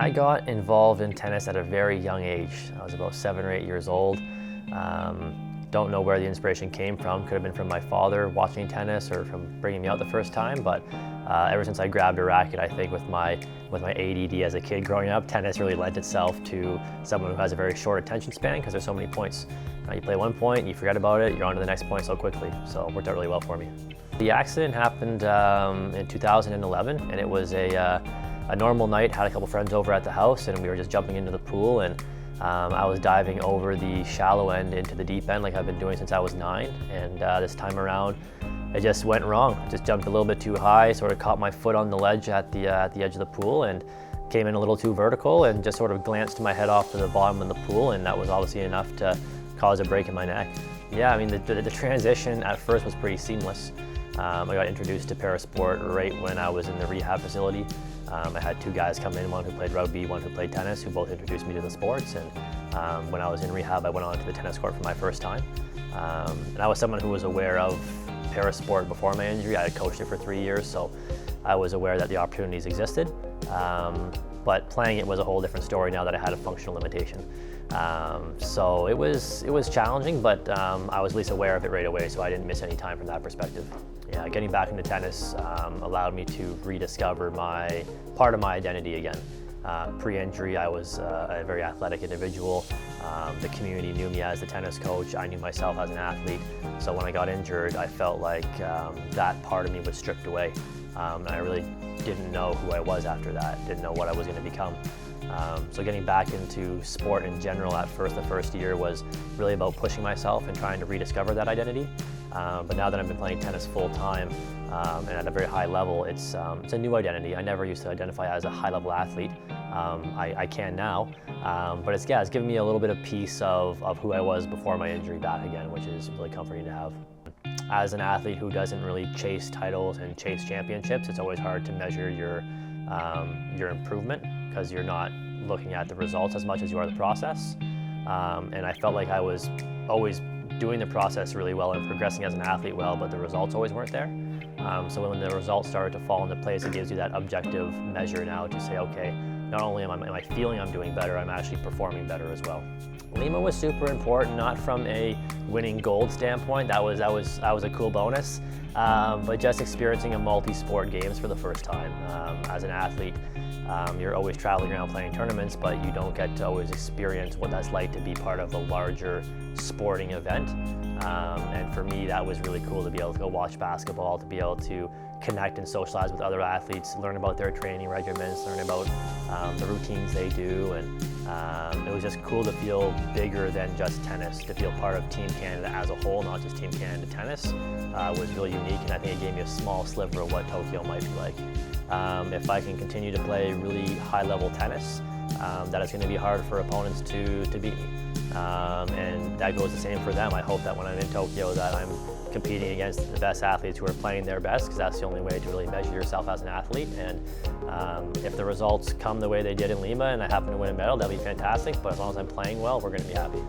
I got involved in tennis at a very young age. I was about 7 or 8 years old. Don't know where the inspiration came from. Could have been from my father watching tennis or from bringing me out the first time, but ever since I grabbed a racket, I think with my ADD as a kid growing up, tennis really lent itself to someone who has a very short attention span because there's so many points. You play one point, you forget about it, you're on to the next point so quickly, so it worked out really well for me. The accident happened in 2011, and it was a normal night. Had a couple friends over at the house, and we were just jumping into the pool, and I was diving over the shallow end into the deep end like I've been doing since I was 9, and this time around it just went wrong. I just jumped a little bit too high, sort of caught my foot on the ledge at the edge of the pool and came in a little too vertical and just sort of glanced my head off to the bottom of the pool, and that was obviously enough to cause a break in my neck. Yeah, I mean the transition at first was pretty seamless. I got introduced to parasport right when I was in the rehab facility. I had 2 guys come in, one who played rugby, one who played tennis, who both introduced me to the sports. And when I was in rehab, I went on to the tennis court for my first time. And I was someone who was aware of parasport before my injury. I had coached it for 3 years, so I was aware that the opportunities existed. But playing it was a whole different story now that I had a functional limitation. So it was challenging, but I was at least aware of it right away, so I didn't miss any time from that perspective. Yeah, getting back into tennis allowed me to rediscover part of my identity again. Pre-injury, I was a very athletic individual. The community knew me as the tennis coach. I knew myself as an athlete. So when I got injured, I felt like that part of me was stripped away. And I really didn't know who I was after that, didn't know what I was going to become. So getting back into sport in general the first year was really about pushing myself and trying to rediscover that identity. But now that I've been playing tennis full time and at a very high level, it's a new identity. I never used to identify as a high-level athlete. I can now, but it's given me a little bit of piece of who I was before my injury back again, which is really comforting to have. As an athlete who doesn't really chase titles and chase championships, it's always hard to measure your improvement because you're not looking at the results as much as you are the process. And I felt like I was always doing the process really well and progressing as an athlete well, but the results always weren't there. So when the results started to fall into place, it gives you that objective measure now to say, okay, not only am I feeling I'm doing better, I'm actually performing better as well. Lima was super important, not from a winning gold standpoint. That was a cool bonus, but just experiencing a multi-sport games for the first time. As an athlete, you're always traveling around playing tournaments, but you don't get to always experience what that's like to be part of a larger sporting event. And for me, that was really cool to be able to go watch basketball, to be able to connect and socialize with other athletes, learn about their training regimens, learn about the routines they do, and it was just cool to feel bigger than just tennis, to feel part of Team Canada as a whole, not just Team Canada tennis, was really unique, and I think it gave me a small sliver of what Tokyo might be like. If I can continue to play really high-level tennis, that is going to be hard for opponents to beat me. And that goes the same for them. I hope that when I'm in Tokyo that I'm competing against the best athletes who are playing their best, because that's the only way to really measure yourself as an athlete. And if the results come the way they did in Lima and I happen to win a medal, that'll be fantastic. But as long as I'm playing well, we're going to be happy.